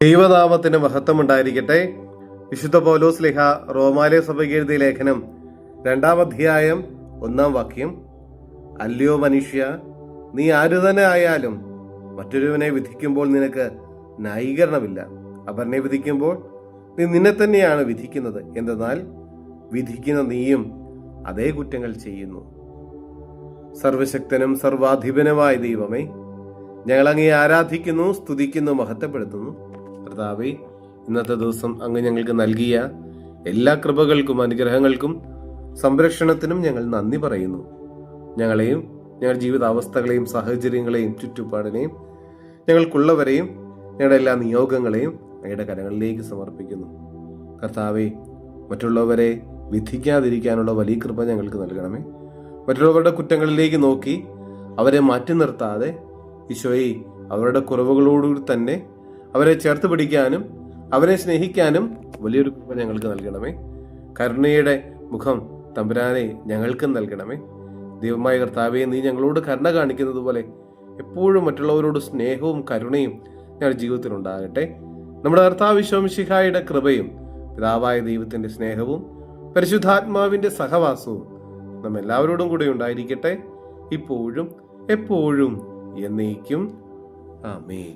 ദൈവനാമത്തിന് മഹത്വം ഉണ്ടായിരിക്കട്ടെ. വിശുദ്ധ പൗലോസ് ശ്ലീഹ റോമാലെ സഭയ്ക്ക് എഴുതിയ ലേഖനം 2-ാം അധ്യായം 1-ാം വാക്യം. അല്ലയോ മനുഷ്യ, നീ ആരു തന്നെ ആയാലും മറ്റൊരുവനെ വിധിക്കുമ്പോൾ നിനക്ക് ന്യായീകരണമില്ല. അപരനെ വിധിക്കുമ്പോൾ നീ നിന്നെ തന്നെയാണ് വിധിക്കുന്നത്. എന്തെന്നാൽ വിധിക്കുന്ന നീയും അതേ കുറ്റങ്ങൾ ചെയ്യുന്നു. സർവശക്തനും സർവാധിപനുമായ ദൈവമേ, ഞങ്ങൾ അങ്ങേ ആരാധിക്കുന്നു, സ്തുതിക്കുന്നു, മഹത്വപ്പെടുത്തുന്നു. കർത്താവേ, ഇന്നത്തെ ദിവസം അങ്ങ് ഞങ്ങൾക്ക് നൽകിയ എല്ലാ കൃപകൾക്കും അനുഗ്രഹങ്ങൾക്കും സംരക്ഷണത്തിനും ഞങ്ങൾ നന്ദി പറയുന്നു. ഞങ്ങളെയും ഞങ്ങളുടെ ജീവിതാവസ്ഥകളെയും സാഹചര്യങ്ങളെയും ചുറ്റുപാടിനെയും ഞങ്ങൾക്കുള്ളവരെയും ഞങ്ങളുടെ എല്ലാ നിയോഗങ്ങളെയും അങ്ങയുടെ കരങ്ങളിലേക്ക് സമർപ്പിക്കുന്നു. കർത്താവേ, മറ്റുള്ളവരെ വിധിക്കാതിരിക്കാനുള്ള വലിയ കൃപ ഞങ്ങൾക്ക് നൽകണമേ. മറ്റുള്ളവരുടെ കുറ്റങ്ങളിലേക്ക് നോക്കി അവരെ മാറ്റി നിർത്താതെ ഈശോയെ, അവരുടെ കുറവുകളോടുകൂടി തന്നെ അവരെ ചേർത്ത് പിടിക്കാനും അവരെ സ്നേഹിക്കാനും വലിയൊരു കൃപ ഞങ്ങൾക്ക് നൽകണമേ. കരുണയുടെ മുഖം തമ്പുരാനെ ഞങ്ങൾക്കും നൽകണമേ. ദൈവമായ കർത്താവേ, നീ ഞങ്ങളോട് കരുണ കാണിക്കുന്നത് പോലെ എപ്പോഴും മറ്റുള്ളവരോട് സ്നേഹവും കരുണയും ഞങ്ങളുടെ ജീവിതത്തിൽ ഉണ്ടാകട്ടെ. നമ്മുടെ കർത്താവ് ഈശോ മിശിഹായുടെ കൃപയും പിതാവായ ദൈവത്തിന്റെ സ്നേഹവും പരിശുദ്ധാത്മാവിന്റെ സഹവാസവും നമ്മെല്ലാവരോടും കൂടെ ഉണ്ടായിരിക്കട്ടെ, ഇപ്പോഴും എപ്പോഴും എന്നേക്കും. ആമേൻ.